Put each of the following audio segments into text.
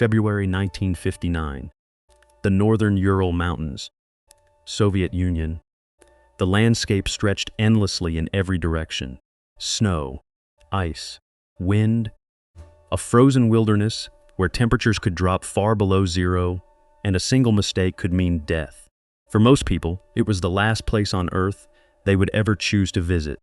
February 1959. The Northern Ural Mountains. Soviet Union. The landscape stretched endlessly in every direction. Snow, ice, wind, a frozen wilderness where temperatures could drop far below zero, and a single mistake could mean death. For most people, it was the last place on Earth they would ever choose to visit.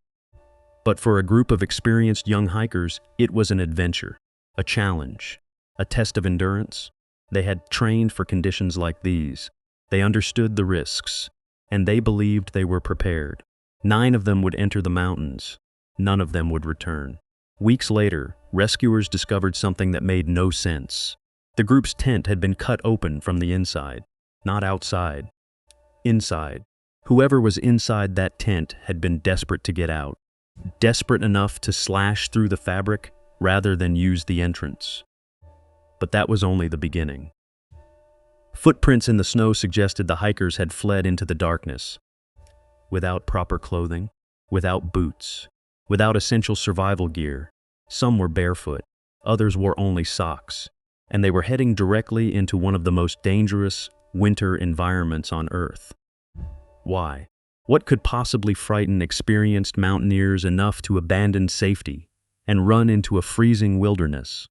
But for a group of experienced young hikers, it was an adventure, a challenge, a test of endurance. They had trained for conditions like these. They understood the risks, and they believed they were prepared. 9 of them would enter the mountains. None of them would return. Weeks later, rescuers discovered something that made no sense. The group's tent had been cut open from the inside, not outside. Inside. Whoever was inside that tent had been desperate to get out, desperate enough to slash through the fabric rather than use the entrance. But that was only the beginning. Footprints in the snow suggested the hikers had fled into the darkness. Without proper clothing, without boots, without essential survival gear. Some were barefoot, others wore only socks, and they were heading directly into one of the most dangerous winter environments on Earth. Why? What could possibly frighten experienced mountaineers enough to abandon safety and run into a freezing wilderness?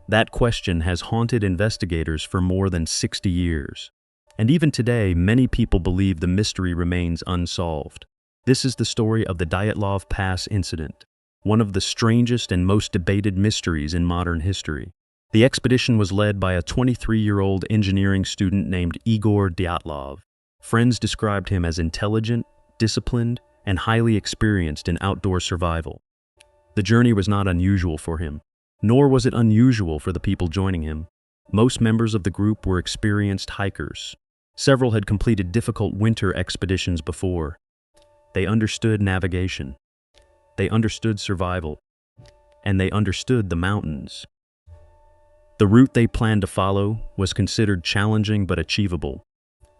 That question has haunted investigators for more than 60 years. And even today, many people believe the mystery remains unsolved. This is the story of the Dyatlov Pass incident, one of the strangest and most debated mysteries in modern history. The expedition was led by a 23-year-old engineering student named Igor Dyatlov. Friends described him as intelligent, disciplined, and highly experienced in outdoor survival. The journey was not unusual for him, nor was it unusual for the people joining him. Most members of the group were experienced hikers. Several had completed difficult winter expeditions before. They understood navigation. They understood survival. And they understood the mountains. The route they planned to follow was considered challenging but achievable.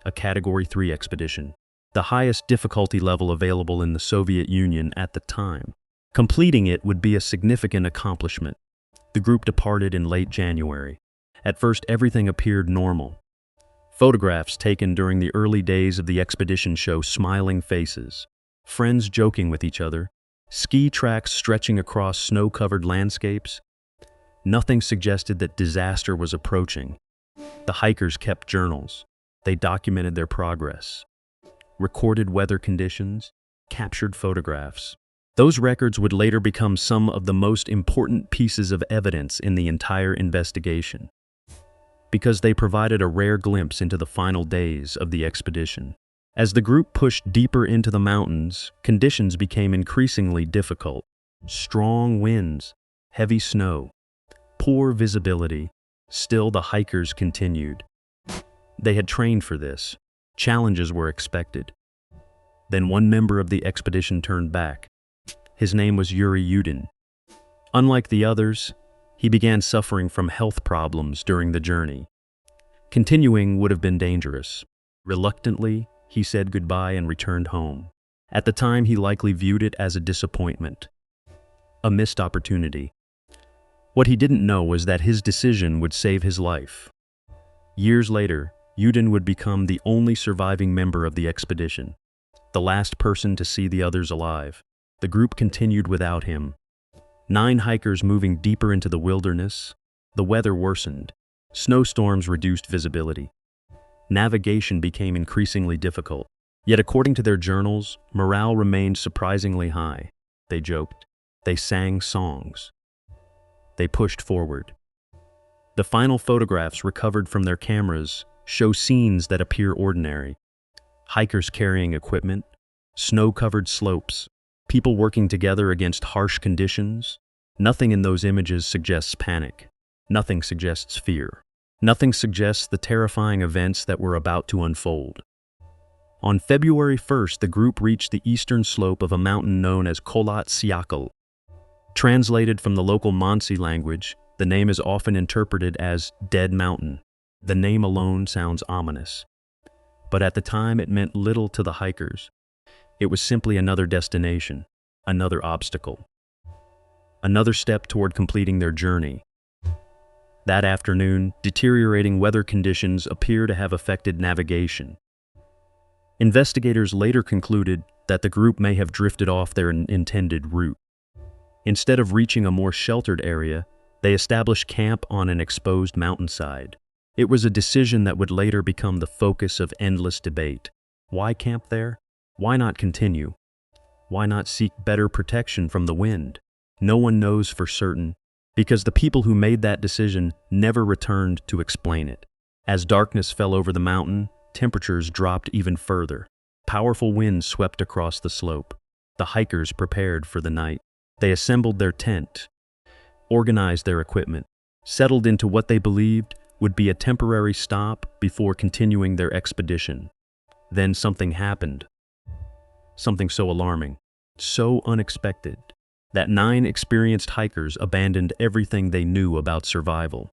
A Category 3 expedition, the highest difficulty level available in the Soviet Union at the time. Completing it would be a significant accomplishment. The group departed in late January. At first, everything appeared normal. Photographs taken during the early days of the expedition show smiling faces, friends joking with each other, ski tracks stretching across snow-covered landscapes. Nothing suggested that disaster was approaching. The hikers kept journals. They documented their progress, recorded weather conditions, captured photographs. Those records would later become some of the most important pieces of evidence in the entire investigation, because they provided a rare glimpse into the final days of the expedition. As the group pushed deeper into the mountains, conditions became increasingly difficult. Strong winds, heavy snow, poor visibility. Still, the hikers continued. They had trained for this. Challenges were expected. Then one member of the expedition turned back. His name was Yuri Yudin. Unlike the others, he began suffering from health problems during the journey. Continuing would have been dangerous. Reluctantly, he said goodbye and returned home. At the time, he likely viewed it as a disappointment, a missed opportunity. What he didn't know was that his decision would save his life. Years later, Yudin would become the only surviving member of the expedition, the last person to see the others alive. The group continued without him. 9 hikers moving deeper into the wilderness. The weather worsened. Snowstorms reduced visibility. Navigation became increasingly difficult. Yet according to their journals, morale remained surprisingly high. They joked. They sang songs. They pushed forward. The final photographs recovered from their cameras show scenes that appear ordinary. Hikers carrying equipment, snow-covered slopes, people working together against harsh conditions. Nothing in those images suggests panic. Nothing suggests fear. Nothing suggests the terrifying events that were about to unfold. On February 1st, the group reached the eastern slope of a mountain known as Kholat Syakhl. Translated from the local Mansi language, the name is often interpreted as Dead Mountain. The name alone sounds ominous. But at the time, it meant little to the hikers. It was simply another destination, another obstacle, another step toward completing their journey. That afternoon, deteriorating weather conditions appear to have affected navigation. Investigators later concluded that the group may have drifted off their intended route. Instead of reaching a more sheltered area, they established camp on an exposed mountainside. It was a decision that would later become the focus of endless debate. Why camp there? Why not continue? Why not seek better protection from the wind? No one knows for certain, because the people who made that decision never returned to explain it. As darkness fell over the mountain, temperatures dropped even further. Powerful winds swept across the slope. The hikers prepared for the night. They assembled their tent, organized their equipment, settled into what they believed would be a temporary stop before continuing their expedition. Then something happened. Something so alarming, so unexpected, that 9 experienced hikers abandoned everything they knew about survival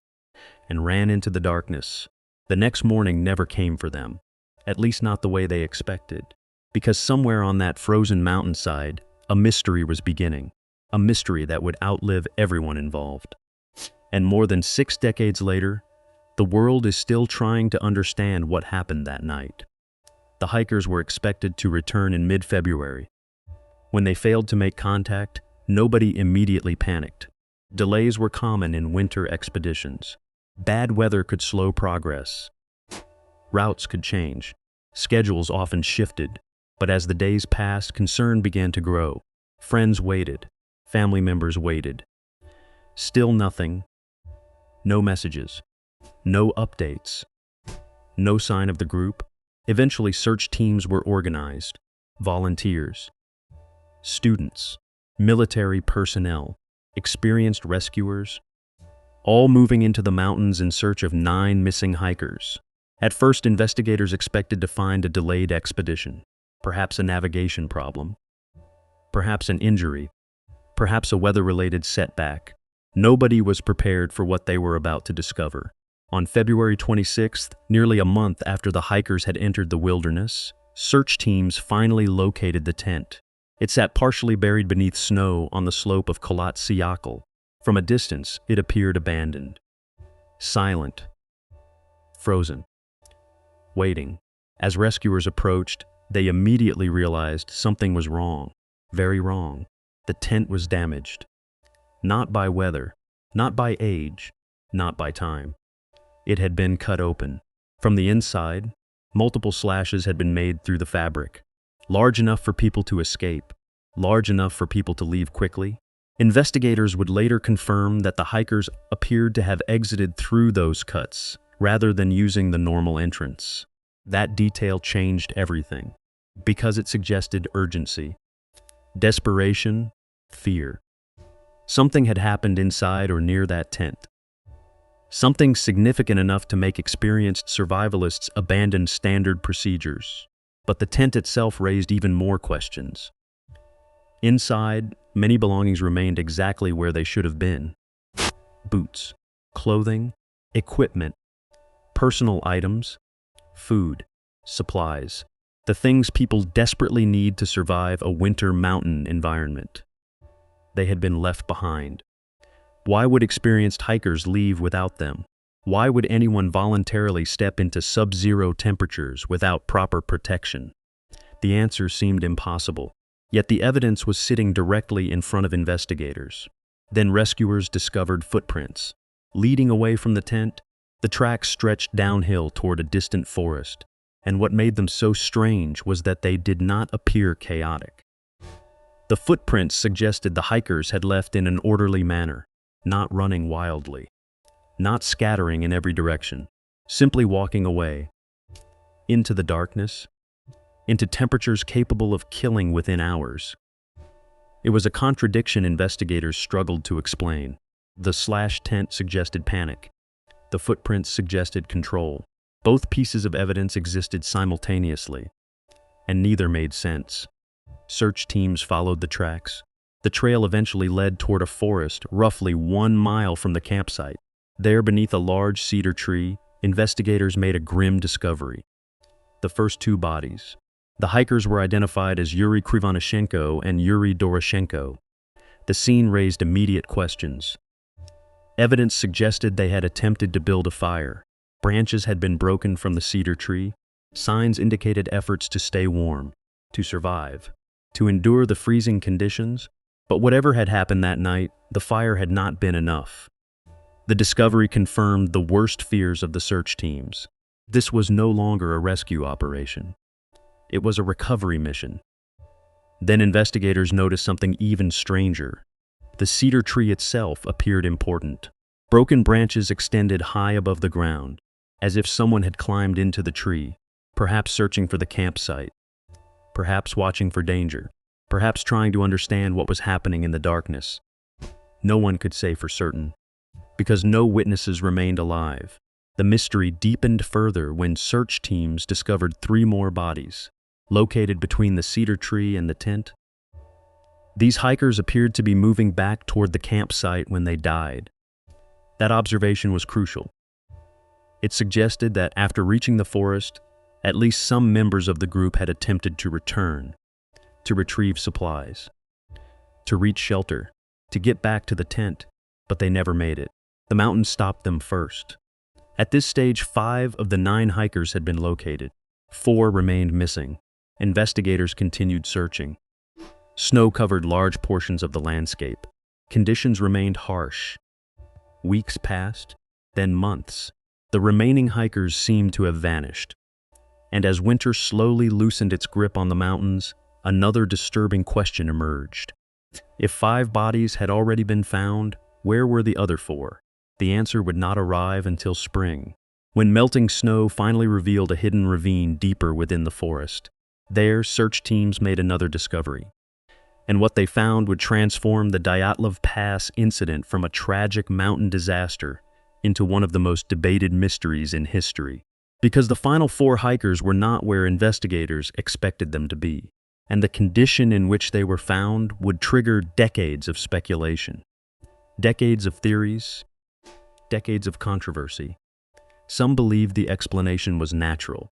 and ran into the darkness. The next morning never came for them, at least not the way they expected, because somewhere on that frozen mountainside, a mystery was beginning, a mystery that would outlive everyone involved. And more than 6 decades later, the world is still trying to understand what happened that night. The hikers were expected to return in mid-February. When they failed to make contact, nobody immediately panicked. Delays were common in winter expeditions. Bad weather could slow progress. Routes could change. Schedules often shifted. But as the days passed, concern began to grow. Friends waited. Family members waited. Still nothing. No messages. No updates. No sign of the group. Eventually, search teams were organized. Volunteers, students, military personnel, experienced rescuers, all moving into the mountains in search of 9 missing hikers. At first, investigators expected to find a delayed expedition, perhaps a navigation problem, perhaps an injury, perhaps a weather-related setback. Nobody was prepared for what they were about to discover. On February 26th, nearly a month after the hikers had entered the wilderness, search teams finally located the tent. It sat partially buried beneath snow on the slope of Kholat Syakhl. From a distance, it appeared abandoned, silent, frozen, waiting. As rescuers approached, they immediately realized something was wrong, very wrong. The tent was damaged. Not by weather, not by age, not by time. It had been cut open. From the inside, multiple slashes had been made through the fabric, large enough for people to escape, large enough for people to leave quickly. Investigators would later confirm that the hikers appeared to have exited through those cuts, rather than using the normal entrance. That detail changed everything, because it suggested urgency, desperation, fear. Something had happened inside or near that tent. Something significant enough to make experienced survivalists abandon standard procedures. But the tent itself raised even more questions. Inside, many belongings remained exactly where they should have been. Boots, clothing, equipment, personal items, food, supplies, the things people desperately need to survive a winter mountain environment. They had been left behind. Why would experienced hikers leave without them? Why would anyone voluntarily step into sub-zero temperatures without proper protection? The answer seemed impossible, yet the evidence was sitting directly in front of investigators. Then rescuers discovered footprints. Leading away from the tent, the tracks stretched downhill toward a distant forest, and what made them so strange was that they did not appear chaotic. The footprints suggested the hikers had left in an orderly manner, not running wildly, not scattering in every direction, simply walking away, into the darkness, into temperatures capable of killing within hours. It was a contradiction investigators struggled to explain. The slashed tent suggested panic. The footprints suggested control. Both pieces of evidence existed simultaneously, and neither made sense. Search teams followed the tracks. The trail eventually led toward a forest roughly 1 mile from the campsite. There, beneath a large cedar tree, investigators made a grim discovery. The first 2 bodies. The hikers were identified as Yuri Krivonishenko and Yuri Doroshenko. The scene raised immediate questions. Evidence suggested they had attempted to build a fire. Branches had been broken from the cedar tree. Signs indicated efforts to stay warm, to survive, to endure the freezing conditions. But whatever had happened that night, the fire had not been enough. The discovery confirmed the worst fears of the search teams. This was no longer a rescue operation. It was a recovery mission. Then investigators noticed something even stranger. The cedar tree itself appeared important. Broken branches extended high above the ground, as if someone had climbed into the tree, perhaps searching for the campsite, perhaps watching for danger, perhaps trying to understand what was happening in the darkness. No one could say for certain, because no witnesses remained alive. The mystery deepened further when search teams discovered 3 more bodies, located between the cedar tree and the tent. These hikers appeared to be moving back toward the campsite when they died. That observation was crucial. It suggested that after reaching the forest, at least some members of the group had attempted to return, to retrieve supplies, to reach shelter, to get back to the tent, but they never made it. The mountain stopped them first. At this stage, 5 of the 9 hikers had been located. 4 remained missing. Investigators continued searching. Snow covered large portions of the landscape. Conditions remained harsh. Weeks passed, then months. The remaining hikers seemed to have vanished. And as winter slowly loosened its grip on the mountains, another disturbing question emerged. If 5 bodies had already been found, where were the other 4? The answer would not arrive until spring, when melting snow finally revealed a hidden ravine deeper within the forest. There, search teams made another discovery. And what they found would transform the Dyatlov Pass incident from a tragic mountain disaster into one of the most debated mysteries in history. Because the final 4 hikers were not where investigators expected them to be, and the condition in which they were found would trigger decades of speculation, decades of theories, decades of controversy. Some believed the explanation was natural.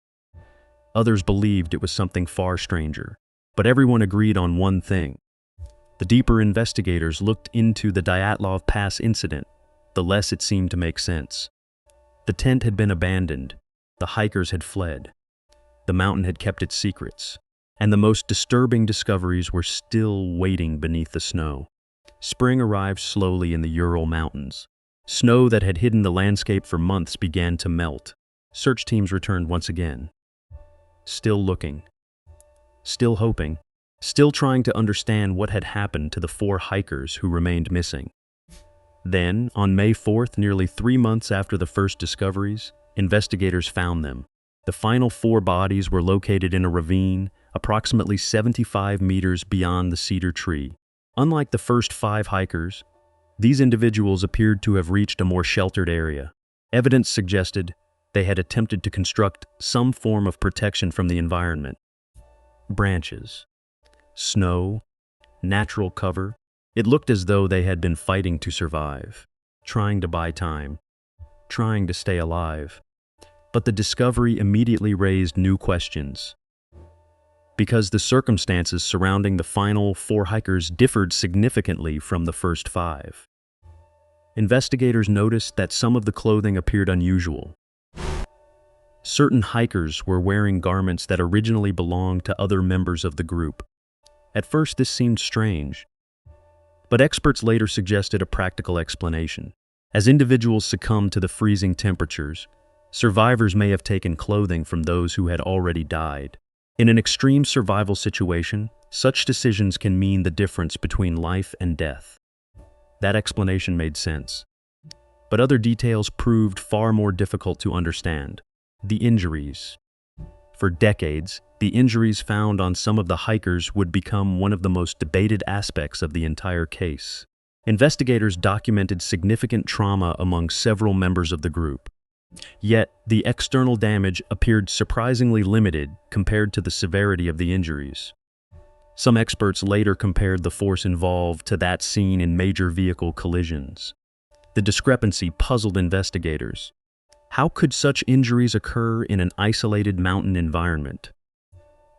Others believed it was something far stranger. But everyone agreed on one thing. The deeper investigators looked into the Dyatlov Pass incident, the less it seemed to make sense. The tent had been abandoned. The hikers had fled. The mountain had kept its secrets. And the most disturbing discoveries were still waiting beneath the snow. Spring arrived slowly in the Ural Mountains. Snow that had hidden the landscape for months began to melt. Search teams returned once again. Still looking. Still hoping. Still trying to understand what had happened to the 4 hikers who remained missing. Then, on May 4th, nearly 3 months after the first discoveries, investigators found them. The final 4 bodies were located in a ravine approximately 75 meters beyond the cedar tree. Unlike the first 5 hikers, these individuals appeared to have reached a more sheltered area. Evidence suggested they had attempted to construct some form of protection from the environment. Branches, snow, natural cover. It looked as though they had been fighting to survive, trying to buy time, trying to stay alive. But the discovery immediately raised new questions. Because the circumstances surrounding the final 4 hikers differed significantly from the first 5. Investigators noticed that some of the clothing appeared unusual. Certain hikers were wearing garments that originally belonged to other members of the group. At first, this seemed strange, but experts later suggested a practical explanation. As individuals succumbed to the freezing temperatures, survivors may have taken clothing from those who had already died. In an extreme survival situation, such decisions can mean the difference between life and death. That explanation made sense. But other details proved far more difficult to understand. The injuries. For decades, the injuries found on some of the hikers would become one of the most debated aspects of the entire case. Investigators documented significant trauma among several members of the group. Yet, the external damage appeared surprisingly limited compared to the severity of the injuries. Some experts later compared the force involved to that seen in major vehicle collisions. The discrepancy puzzled investigators. How could such injuries occur in an isolated mountain environment?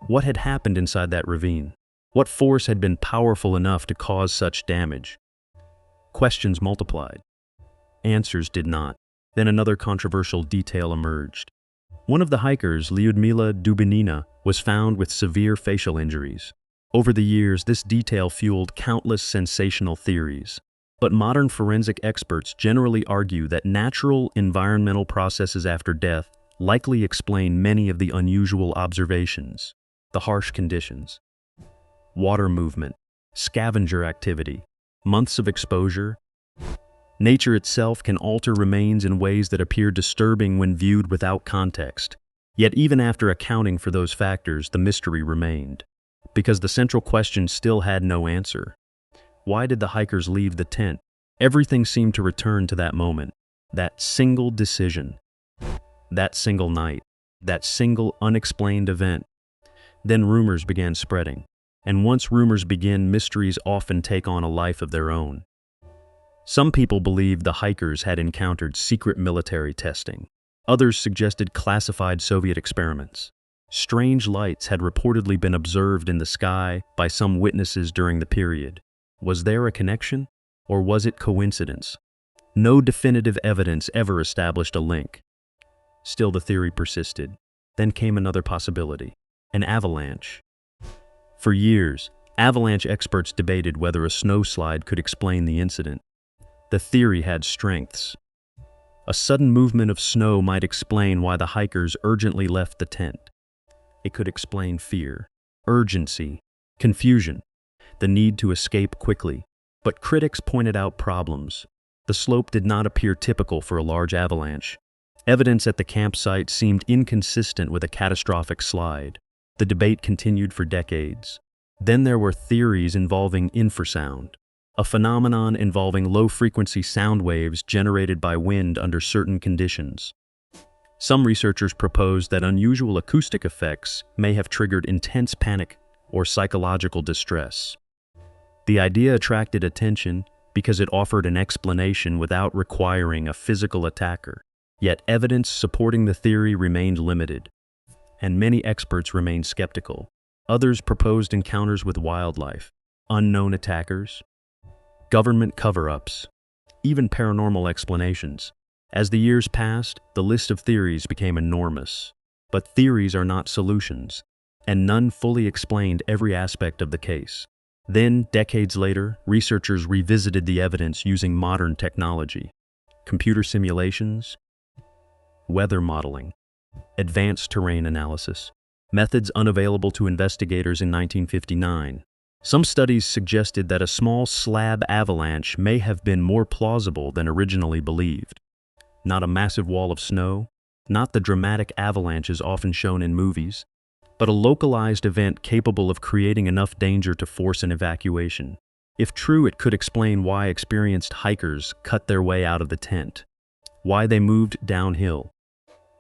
What had happened inside that ravine? What force had been powerful enough to cause such damage? Questions multiplied. Answers did not. Then another controversial detail emerged. One of the hikers, Lyudmila Dubinina, was found with severe facial injuries. Over the years, this detail fueled countless sensational theories. But modern forensic experts generally argue that natural environmental processes after death likely explain many of the unusual observations. The harsh conditions, water movement, scavenger activity, months of exposure. Nature itself can alter remains in ways that appear disturbing when viewed without context. Yet even after accounting for those factors, the mystery remained. Because the central question still had no answer. Why did the hikers leave the tent? Everything seemed to return to that moment, that single decision, that single night, that single unexplained event. Then rumors began spreading. And once rumors begin, mysteries often take on a life of their own. Some people believed the hikers had encountered secret military testing. Others suggested classified Soviet experiments. Strange lights had reportedly been observed in the sky by some witnesses during the period. Was there a connection, or was it coincidence? No definitive evidence ever established a link. Still, the theory persisted. Then came another possibility: an avalanche. For years, avalanche experts debated whether a snowslide could explain the incident. The theory had strengths. A sudden movement of snow might explain why the hikers urgently left the tent. It could explain fear, urgency, confusion, the need to escape quickly. But critics pointed out problems. The slope did not appear typical for a large avalanche. Evidence at the campsite seemed inconsistent with a catastrophic slide. The debate continued for decades. Then there were theories involving infrasound, a phenomenon involving low-frequency sound waves generated by wind under certain conditions. Some researchers proposed that unusual acoustic effects may have triggered intense panic or psychological distress. The idea attracted attention because it offered an explanation without requiring a physical attacker. Yet evidence supporting the theory remained limited, and many experts remained skeptical. Others proposed encounters with wildlife, unknown attackers, government cover-ups, even paranormal explanations. As the years passed, the list of theories became enormous. But theories are not solutions, and none fully explained every aspect of the case. Then, decades later, researchers revisited the evidence using modern technology: computer simulations, weather modeling, advanced terrain analysis, methods unavailable to investigators in 1959. Some studies suggested that a small slab avalanche may have been more plausible than originally believed. Not a massive wall of snow, not the dramatic avalanches often shown in movies, but a localized event capable of creating enough danger to force an evacuation. If true, it could explain why experienced hikers cut their way out of the tent, why they moved downhill,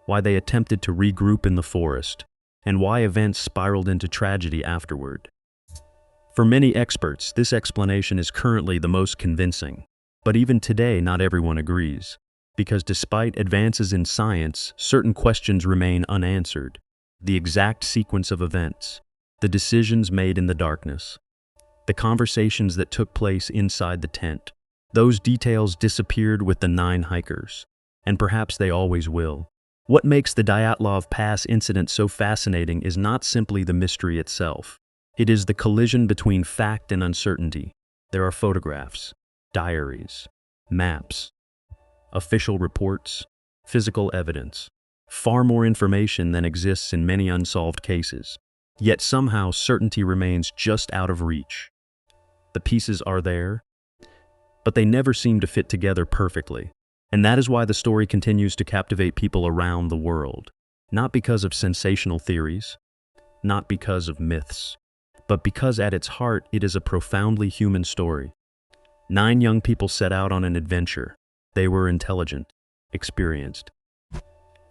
why they attempted to regroup in the forest, and why events spiraled into tragedy afterward. For many experts, this explanation is currently the most convincing. But even today, not everyone agrees, because despite advances in science, certain questions remain unanswered. The exact sequence of events, the decisions made in the darkness, the conversations that took place inside the tent, those details disappeared with the 9 hikers, and perhaps they always will. What makes the Dyatlov Pass incident so fascinating is not simply the mystery itself. It is the collision between fact and uncertainty. There are photographs, diaries, maps, official reports, physical evidence. Far more information than exists in many unsolved cases. Yet somehow certainty remains just out of reach. The pieces are there, but they never seem to fit together perfectly. And that is why the story continues to captivate people around the world. Not because of sensational theories, not because of myths, but because at its heart it is a profoundly human story. 9 young people set out on an adventure. They were intelligent, experienced,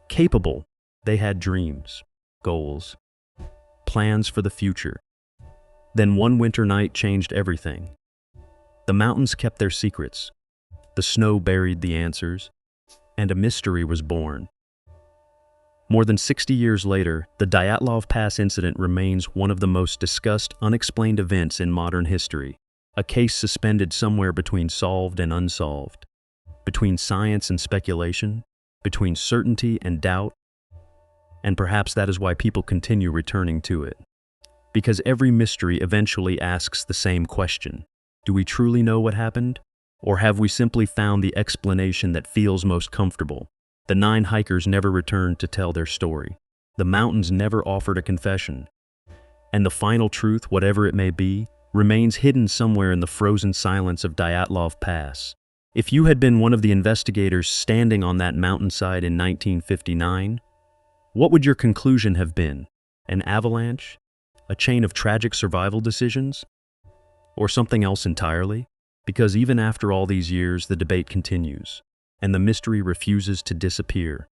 capable. They had dreams, goals, plans for the future. Then one winter night changed everything. The mountains kept their secrets, the snow buried the answers, and a mystery was born. More than 60 years later, the Dyatlov Pass incident remains one of the most discussed unexplained events in modern history, a case suspended somewhere between solved and unsolved. between science and speculation, between certainty and doubt, and perhaps that is why people continue returning to it. Because every mystery eventually asks the same question. Do we truly know what happened? Or have we simply found the explanation that feels most comfortable? The 9 hikers never returned to tell their story. The mountains never offered a confession. And the final truth, whatever it may be, remains hidden somewhere in the frozen silence of Dyatlov Pass. If you had been one of the investigators standing on that mountainside in 1959, what would your conclusion have been? An avalanche? A chain of tragic survival decisions? Or something else entirely? Because even after all these years, the debate continues, and the mystery refuses to disappear.